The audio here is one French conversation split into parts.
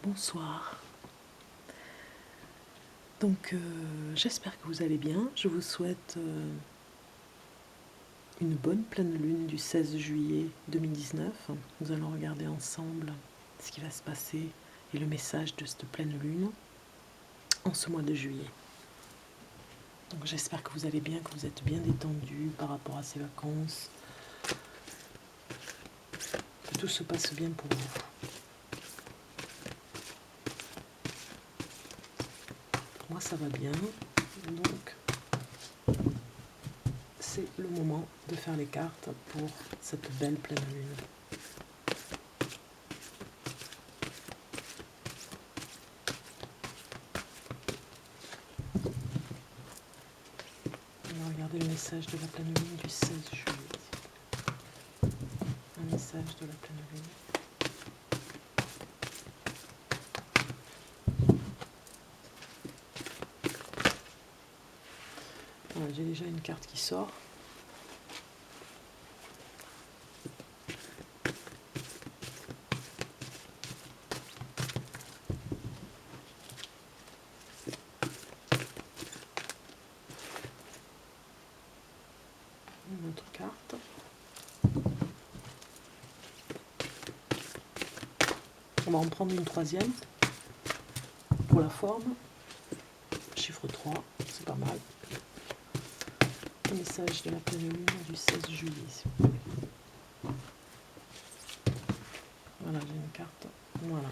Bonsoir. Donc j'espère que vous allez bien. Je vous souhaite une bonne pleine lune du 16 juillet 2019. Nous allons regarder ensemble ce qui va se passer et le message de cette pleine lune en ce mois de juillet. Donc j'espère que vous allez bien, que vous êtes bien détendu par rapport à ces vacances, que tout se passe bien pour vous. Moi ça va bien, donc c'est le moment de faire les cartes pour cette belle pleine lune. On va regarder le message de la pleine lune du 16 juillet. Un message de la pleine lune. Voilà, j'ai déjà une carte qui sort. Une autre carte. On va en prendre une troisième pour la forme. Chiffre 3, c'est pas mal. Un message de la pleine lune du 16 juillet, s'il vous plaît. Voilà, j'ai une carte. Voilà.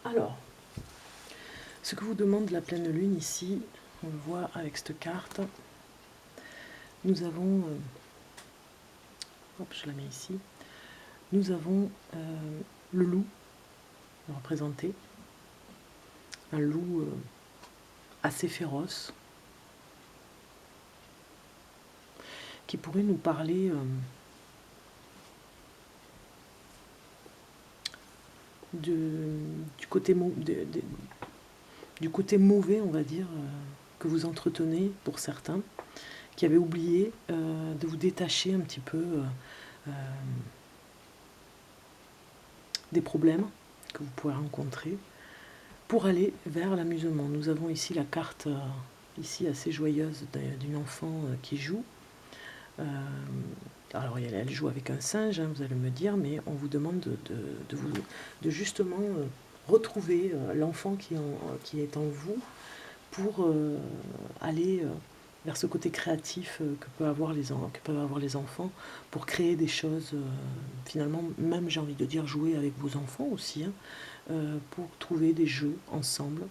Alors, ce que vous demande la pleine lune ici, on le voit avec cette carte. Nous avons... hop, je la mets ici. Nous avons le loup représenté. Un loup assez féroce, qui pourrait nous parler du côté mauvais, on va dire, que vous entretenez pour certains, qui avaient oublié de vous détacher un petit peu des problèmes que vous pouvez rencontrer pour aller vers l'amusement. Nous avons ici la carte ici assez joyeuse d'une enfant qui joue. Alors elle joue avec un singe, hein, vous allez me dire, mais on vous demande de justement retrouver l'enfant qui est en vous pour aller vers ce côté créatif que peuvent avoir les enfants pour créer des choses, finalement, même j'ai envie de dire jouer avec vos enfants aussi, hein, pour trouver des jeux ensemble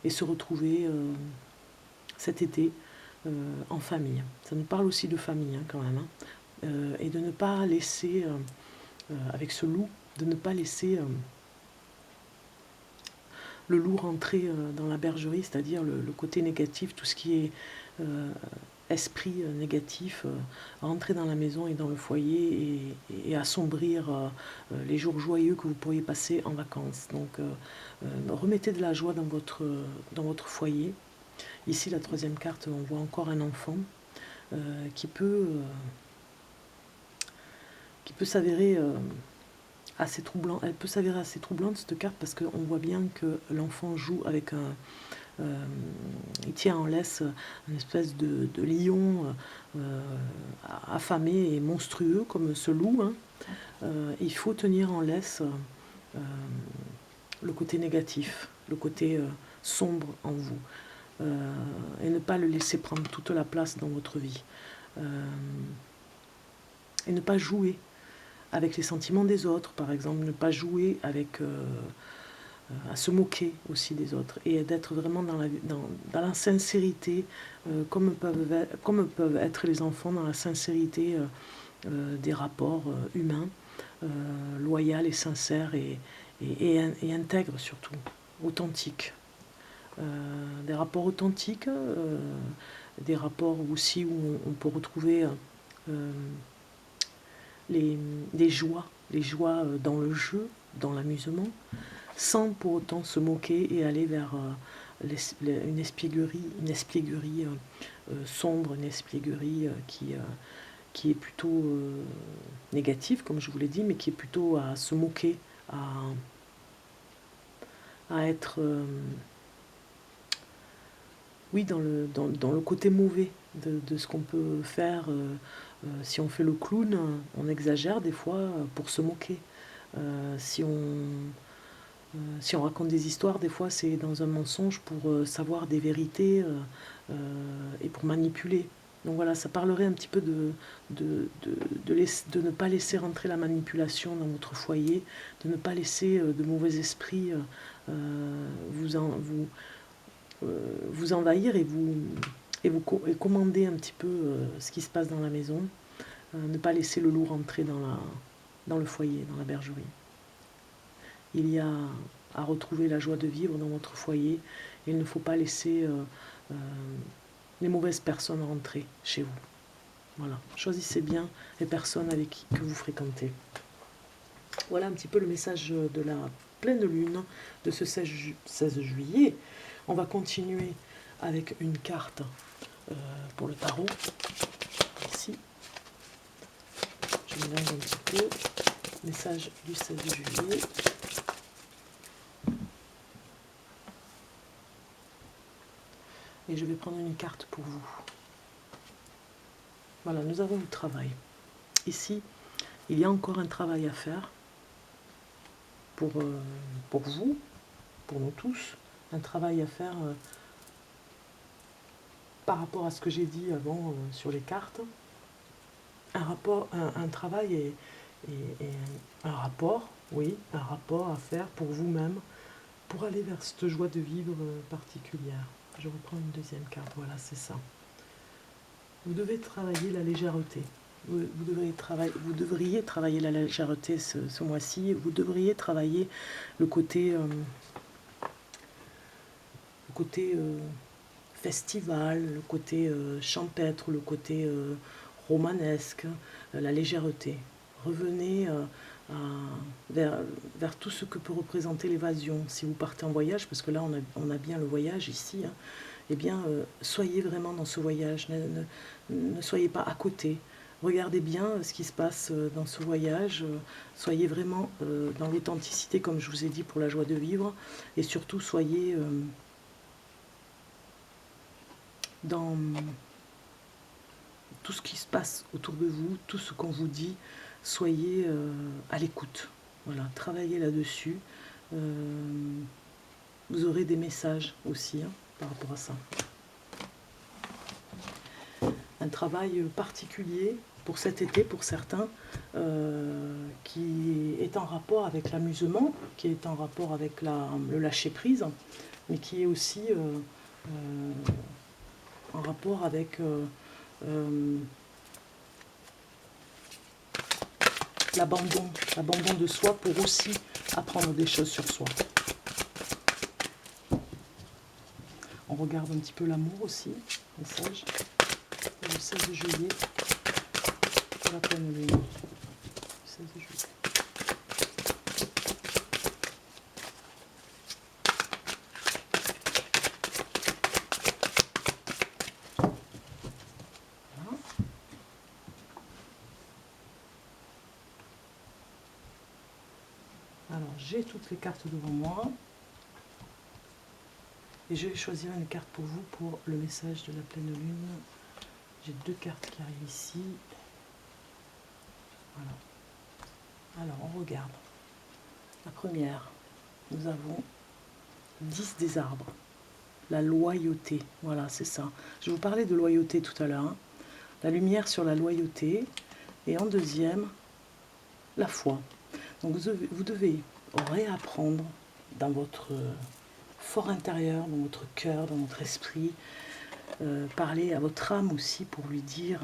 et se retrouver cet été en famille. Ça nous parle aussi de famille hein, quand même. Hein. Et de ne pas laisser, avec ce loup, de ne pas laisser le loup rentrer dans la bergerie, c'est-à-dire le côté négatif, tout ce qui est esprit négatif, rentrer dans la maison et dans le foyer et assombrir les jours joyeux que vous pourriez passer en vacances. Donc remettez de la joie dans votre foyer. Ici, la troisième carte, on voit encore un enfant qui peut s'avérer assez troublant. Elle peut s'avérer assez troublante cette carte parce qu'on voit bien que l'enfant joue avec il tient en laisse une espèce de lion affamé et monstrueux comme ce loup. Hein. Il faut tenir en laisse le côté négatif, le côté sombre en vous. Et ne pas le laisser prendre toute la place dans votre vie. Et ne pas jouer avec les sentiments des autres, par exemple, ne pas jouer avec... à se moquer aussi des autres et d'être vraiment dans la sincérité, comme peuvent être les enfants dans la sincérité des rapports humains, loyal et sincère et intègre surtout, authentique. Des rapports authentiques, des rapports aussi où on peut retrouver les joies dans le jeu, dans l'amusement, sans pour autant se moquer et aller vers une espièglerie sombre, une espièglerie qui est plutôt négative, comme je vous l'ai dit, mais qui est plutôt à se moquer, à être, oui, dans le côté mauvais de ce qu'on peut faire. Si on fait le clown, on exagère des fois pour se moquer. Si si on raconte des histoires, des fois c'est dans un mensonge pour savoir des vérités et pour manipuler. Donc voilà, ça parlerait un petit peu de ne pas laisser rentrer la manipulation dans votre foyer, de ne pas laisser de mauvais esprits vous envahir et commander un petit peu ce qui se passe dans la maison. Ne pas laisser le loup rentrer dans le foyer, dans la bergerie. Il y a à retrouver la joie de vivre dans votre foyer. Et il ne faut pas laisser euh, les mauvaises personnes rentrer chez vous. Voilà. Choisissez bien les personnes que vous fréquentez. Voilà un petit peu le message de la pleine lune de ce 16 juillet. On va continuer avec une carte pour le tarot. Ici. Je mélange un petit peu. Message du 16 juillet. Et je vais prendre une carte pour vous. Voilà, nous avons le travail. Ici, il y a encore un travail à faire pour vous, pour nous tous. Un travail à faire par rapport à ce que j'ai dit avant sur les cartes. Un travail et un rapport, oui, un rapport à faire pour vous-même, pour aller vers cette joie de vivre particulière. Je reprends une deuxième carte, voilà, c'est ça. Vous devez travailler la légèreté. Vous devriez travailler la légèreté ce mois-ci. Vous devriez travailler le côté, festival, le côté champêtre, le côté romanesque, la légèreté. Revenez vers tout ce que peut représenter l'évasion. Si vous partez en voyage, parce que là on a bien le voyage ici, hein, eh bien soyez vraiment dans ce voyage, ne soyez pas à côté. Regardez bien ce qui se passe dans ce voyage, soyez vraiment dans l'authenticité comme je vous ai dit pour la joie de vivre, et surtout soyez dans tout ce qui se passe autour de vous, tout ce qu'on vous dit, soyez à l'écoute. Voilà, travaillez là-dessus. Vous aurez des messages aussi hein, par rapport à ça. Un travail particulier pour cet été, pour certains, qui est en rapport avec l'amusement, qui est en rapport avec le lâcher-prise, mais qui est aussi en rapport avec l'abandon de soi pour aussi apprendre des choses sur soi. On regarde un petit peu l'amour aussi, message, le 16 juillet, pour la pleine lune, 16 juillet. Alors, j'ai toutes les cartes devant moi. Et je vais choisir une carte pour vous pour le message de la pleine lune. J'ai deux cartes qui arrivent ici. Voilà. Alors, on regarde. La première, nous avons 10 des arbres. La loyauté. Voilà, c'est ça. Je vous parlais de loyauté tout à l'heure. Hein. La lumière sur la loyauté. Et en deuxième, la foi. Donc vous devez réapprendre dans votre fort intérieur, dans votre cœur, dans votre esprit, parler à votre âme aussi pour lui dire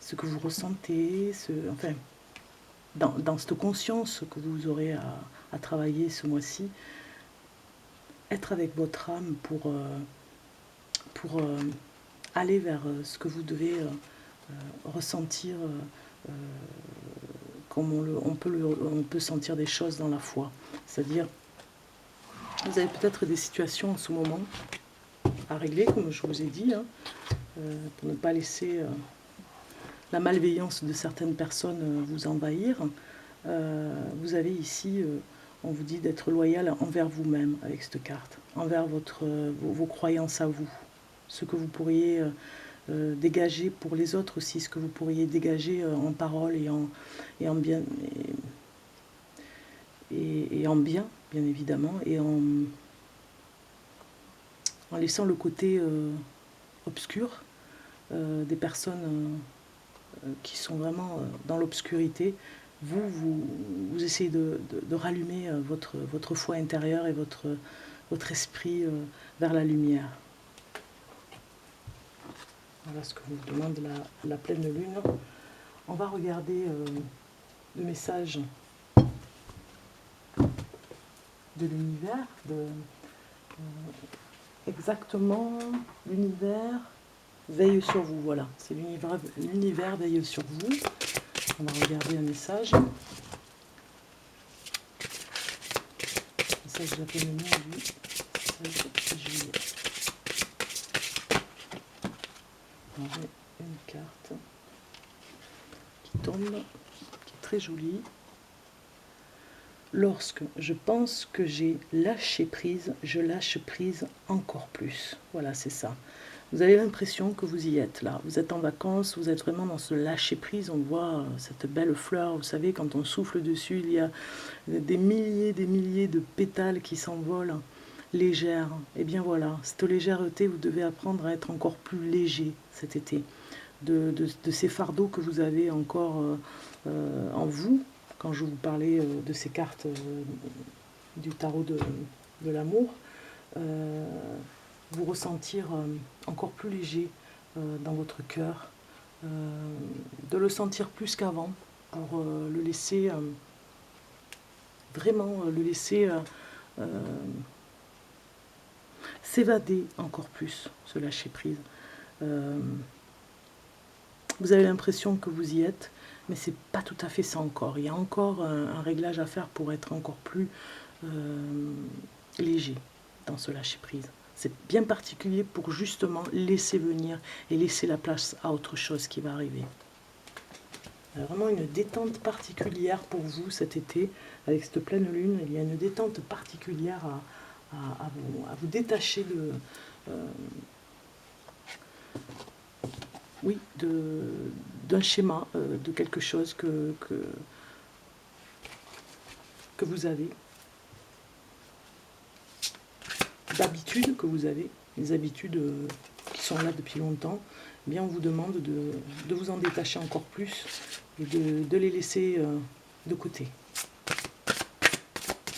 ce que vous ressentez, enfin, dans cette conscience que vous aurez à travailler ce mois-ci, être avec votre âme pour aller vers ce que vous devez ressentir comme on peut sentir des choses dans la foi. C'est-à-dire, vous avez peut-être des situations en ce moment à régler, comme je vous ai dit, hein, pour ne pas laisser la malveillance de certaines personnes vous envahir. Vous avez ici On vous dit d'être loyal envers vous-même avec cette carte, envers vos croyances à vous, ce que vous pourriez dégager pour les autres aussi, ce que vous pourriez dégager en parole et en bien, et en bien, bien évidemment, et en laissant le côté obscur des personnes qui sont vraiment dans l'obscurité. Vous essayez de rallumer votre foi intérieure et votre esprit vers la lumière. Voilà ce que vous demande la pleine lune. On va regarder le message de l'univers, exactement l'univers veille sur vous. Voilà, c'est l'univers veille sur vous. On va regarder un message. Message de la pleine lune du 16 juillet. On a une carte qui tombe, qui est très jolie. Lorsque je pense que j'ai lâché prise, je lâche prise encore plus. Voilà, c'est ça. Vous avez l'impression que vous y êtes là. Vous êtes en vacances, vous êtes vraiment dans ce lâcher prise. On voit cette belle fleur. Vous savez, quand on souffle dessus, il y a des milliers de pétales qui s'envolent, légères. Et bien voilà, cette légèreté, vous devez apprendre à être encore plus léger cet été. De ces fardeaux que vous avez encore en vous. Quand je vous parlais de ces cartes du tarot de l'amour, vous ressentir encore plus léger dans votre cœur, de le sentir plus qu'avant, pour le laisser, vraiment le laisser s'évader encore plus, se lâcher prise. Vous avez l'impression que vous y êtes, mais c'est pas tout à fait ça encore. Il y a encore un réglage à faire pour être encore plus léger dans ce lâcher prise. C'est bien particulier pour justement laisser venir et laisser la place à autre chose qui va arriver. Vraiment une détente particulière pour vous cet été, avec cette pleine lune. Il y a une détente particulière à vous détacher d'un schéma, de quelque chose que vous avez, d'habitudes que vous avez, les habitudes qui sont là depuis longtemps. Eh bien, on vous demande de vous en détacher encore plus et de les laisser de côté.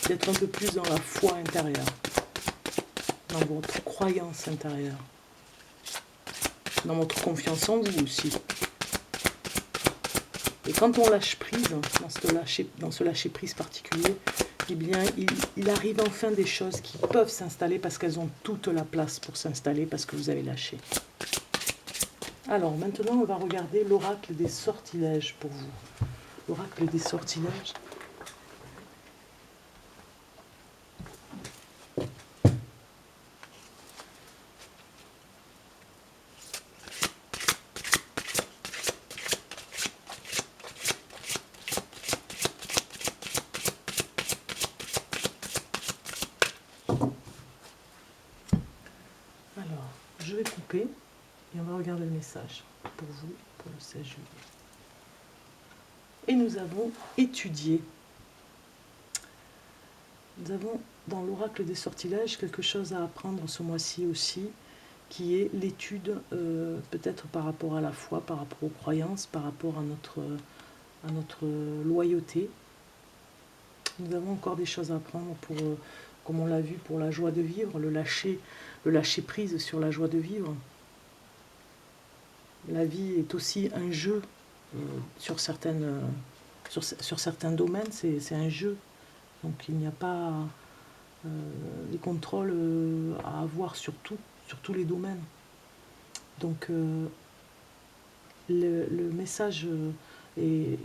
D'être un peu plus dans la foi intérieure, dans votre croyance intérieure, dans votre confiance en vous aussi. Et quand on lâche prise, dans ce lâcher prise particulier, eh bien, il arrive enfin des choses qui peuvent s'installer parce qu'elles ont toute la place pour s'installer parce que vous avez lâché. Alors, maintenant, on va regarder l'oracle des sortilèges pour vous. L'oracle des sortilèges. Alors, je vais couper et on va regarder le message pour vous, pour le 16 juillet. Et nous avons étudié. Nous avons dans l'oracle des sortilèges quelque chose à apprendre ce mois-ci aussi, qui est l'étude peut-être par rapport à la foi, par rapport aux croyances, par rapport à notre loyauté. Nous avons encore des choses à apprendre pour, comme on l'a vu, pour la joie de vivre, le lâcher prise sur la joie de vivre. La vie est aussi un jeu sur certains domaines, c'est un jeu. Donc il n'y a pas les contrôles à avoir sur tous les domaines. Donc le message et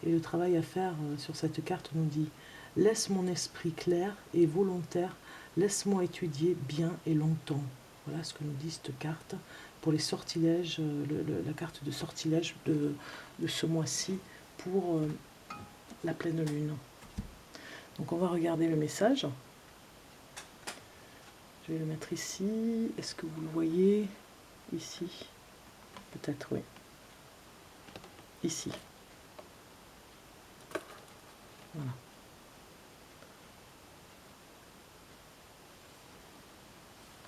le travail à faire sur cette carte nous dit « Laisse mon esprit clair et volontaire, laisse-moi étudier bien et longtemps ». Voilà ce que nous dit cette carte pour les sortilèges, la carte de sortilège de ce mois-ci pour la pleine lune. Donc on va regarder le message. Je vais le mettre ici. Est-ce que vous le voyez? Ici. Peut-être, oui. Ici. Voilà.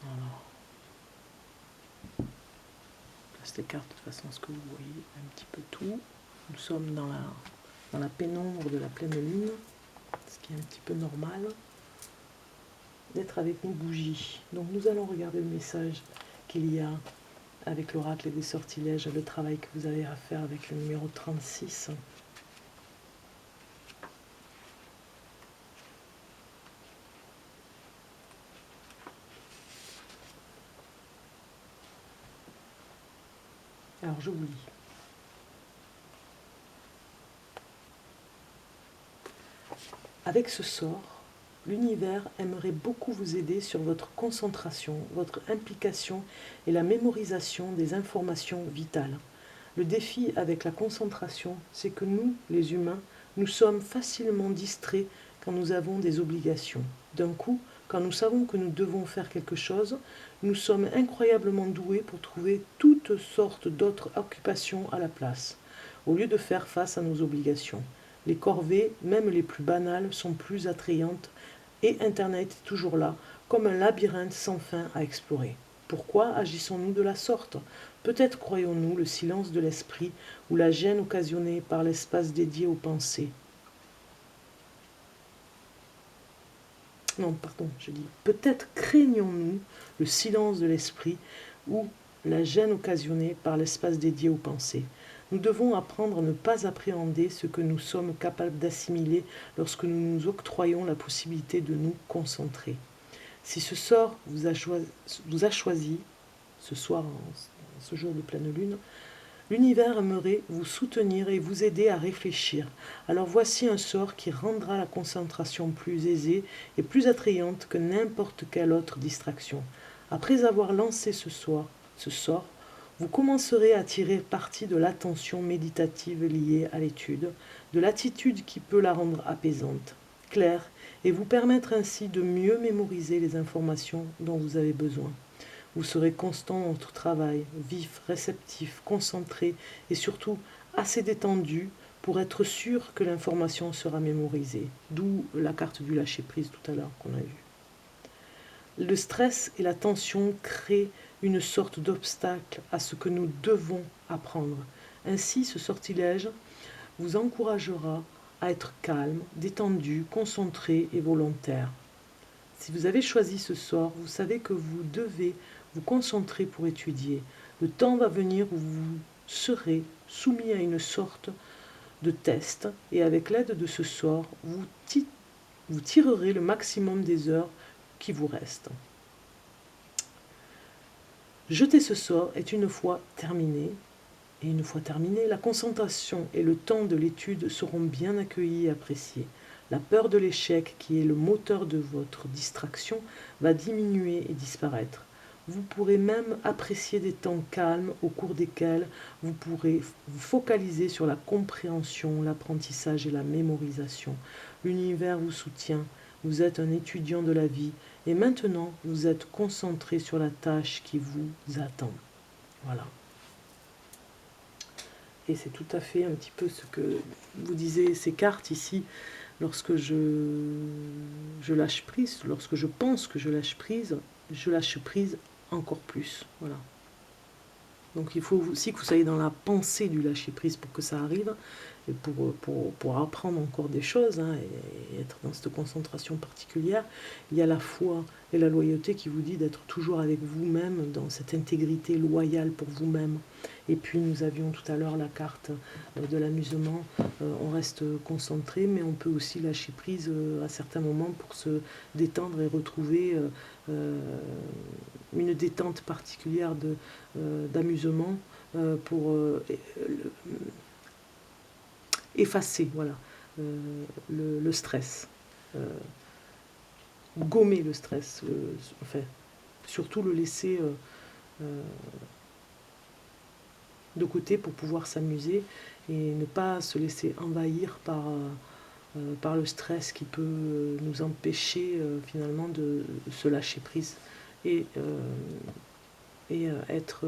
Alors, place les cartes de toute façon, ce que vous voyez un petit peu tout. Nous sommes dans la pénombre de la pleine lune, ce qui est un petit peu normal d'être avec nos bougies. Donc nous allons regarder le message qu'il y a avec l'oracle et des sortilèges, le travail que vous avez à faire avec le numéro 36. Alors je vous lis. Avec ce sort, l'univers aimerait beaucoup vous aider sur votre concentration, votre implication et la mémorisation des informations vitales. Le défi avec la concentration, c'est que nous, les humains, nous sommes facilement distraits quand nous avons des obligations. D'un coup, quand nous savons que nous devons faire quelque chose, nous sommes incroyablement doués pour trouver toutes sortes d'autres occupations à la place, au lieu de faire face à nos obligations. Les corvées, même les plus banales, sont plus attrayantes et Internet est toujours là, comme un labyrinthe sans fin à explorer. Pourquoi agissons-nous de la sorte? Peut-être croyons-nous le silence de l'esprit ou la gêne occasionnée par l'espace dédié aux pensées. Non, pardon, je dis peut-être craignons-nous le silence de l'esprit ou la gêne occasionnée par l'espace dédié aux pensées. Nous devons apprendre à ne pas appréhender ce que nous sommes capables d'assimiler lorsque nous nous octroyons la possibilité de nous concentrer. Si ce sort vous a choisi ce soir, en ce jour de pleine lune, l'univers aimerait vous soutenir et vous aider à réfléchir. Alors voici un sort qui rendra la concentration plus aisée et plus attrayante que n'importe quelle autre distraction. Après avoir lancé ce sort, vous commencerez à tirer parti de l'attention méditative liée à l'étude, de l'attitude qui peut la rendre apaisante, claire, et vous permettre ainsi de mieux mémoriser les informations dont vous avez besoin. Vous serez constant dans votre travail, vif, réceptif, concentré et surtout assez détendu pour être sûr que l'information sera mémorisée. D'où la carte du lâcher-prise tout à l'heure qu'on a vue. Le stress et la tension créent une sorte d'obstacle à ce que nous devons apprendre. Ainsi, ce sortilège vous encouragera à être calme, détendu, concentré et volontaire. Si vous avez choisi ce sort, vous savez que vous devez vous concentrer pour étudier. Le temps va venir où vous serez soumis à une sorte de test et avec l'aide de ce sort, vous tirerez le maximum des heures qui vous restent. Jeter ce sort est une fois terminé. Et une fois terminé, la concentration et le temps de l'étude seront bien accueillis et appréciés. La peur de l'échec, qui est le moteur de votre distraction, va diminuer et disparaître. Vous pourrez même apprécier des temps calmes au cours desquels vous pourrez vous focaliser sur la compréhension, l'apprentissage et la mémorisation. L'univers vous soutient, vous êtes un étudiant de la vie et maintenant vous êtes concentré sur la tâche qui vous attend. Voilà. Et c'est tout à fait un petit peu ce que vous disiez ces cartes ici. Lorsque je lâche prise, lorsque je pense que je lâche prise encore plus. Voilà. Donc il faut aussi que vous soyez dans la pensée du lâcher prise pour que ça arrive, et pour apprendre encore des choses, hein, et être dans cette concentration particulière. Il y a la foi et la loyauté qui vous dit d'être toujours avec vous-même, dans cette intégrité loyale pour vous-même. Et puis nous avions tout à l'heure la carte de l'amusement, on reste concentré, mais on peut aussi lâcher prise à certains moments pour se détendre et retrouver une détente particulière d'amusement pour effacer voilà, le stress, gommer le stress, enfin, surtout le laisser de côté pour pouvoir s'amuser et ne pas se laisser envahir par par le stress qui peut nous empêcher finalement de se lâcher prise et, être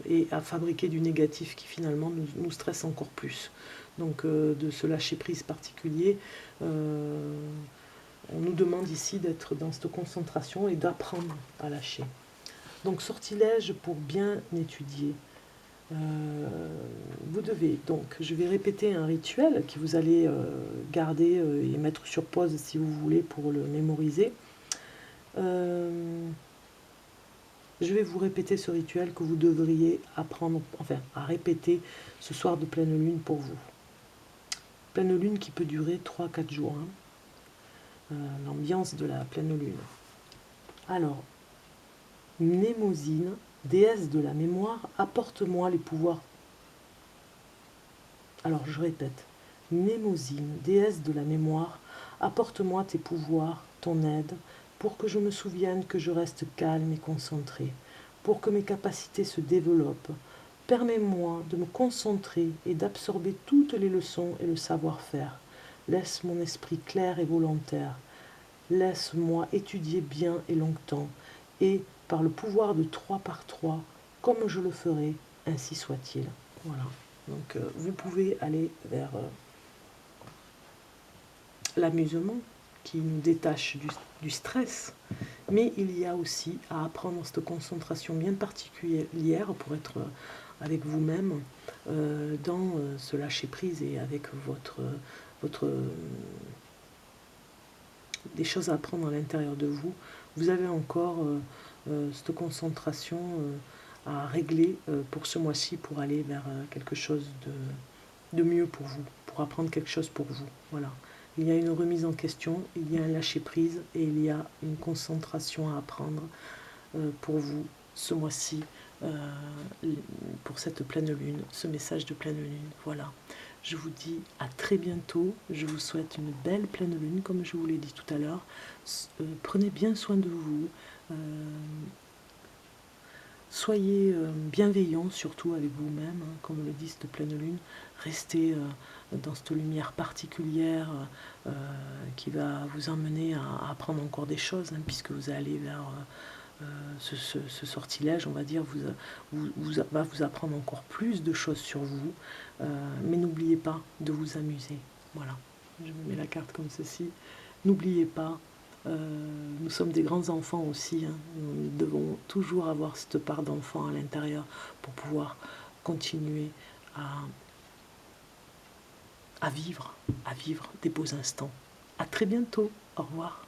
et à fabriquer du négatif qui finalement nous stresse encore plus. Donc de ce lâcher prise particulier, on nous demande ici d'être dans cette concentration et d'apprendre à lâcher. Donc sortilège pour bien étudier. Vous devez, donc je vais répéter un rituel que vous allez garder et mettre sur pause si vous voulez pour le mémoriser. Je vais vous répéter ce rituel que vous devriez apprendre, enfin à répéter ce soir de pleine lune pour vous. Pleine lune qui peut durer 3-4 jours, hein. L'ambiance de la pleine lune. Alors, Mnémosyne, déesse de la mémoire, apporte-moi les pouvoirs. Alors je répète, Mnémosyne, déesse de la mémoire, apporte-moi tes pouvoirs, ton aide, pour que je me souvienne que je reste calme et concentré, pour que mes capacités se développent. Permets-moi de me concentrer et d'absorber toutes les leçons et le savoir-faire. Laisse mon esprit clair et volontaire. Laisse-moi étudier bien et longtemps, et par le pouvoir de 3 par 3, comme je le ferai, ainsi soit-il. Voilà. Donc vous pouvez aller vers l'amusement qui nous détache du stress, mais il y a aussi à apprendre cette concentration bien particulière pour être avec vous-même dans ce lâcher-prise et avec votre des choses à apprendre à l'intérieur de vous. Vous avez encore cette concentration à régler pour ce mois-ci pour aller vers quelque chose de mieux pour vous, pour apprendre quelque chose pour vous. Voilà. Il y a une remise en question, il y a un lâcher-prise et il y a une concentration à apprendre pour vous ce mois-ci, pour cette pleine lune, ce message de pleine lune. Voilà. Je vous dis à très bientôt. Je vous souhaite une belle pleine lune, comme je vous l'ai dit tout à l'heure. Prenez bien soin de vous. Soyez bienveillants, surtout avec vous-même, hein, comme le dit cette pleine lune. Restez dans cette lumière particulière qui va vous emmener à apprendre encore des choses, hein, puisque vous allez vers ce sortilège, on va dire, va vous apprendre encore plus de choses sur vous. Mais n'oubliez pas de vous amuser. Voilà, je me mets la carte comme ceci. N'oubliez pas, nous sommes des grands enfants aussi, hein. Nous devons toujours avoir cette part d'enfant à l'intérieur pour pouvoir continuer à vivre des beaux instants. À très bientôt. Au revoir.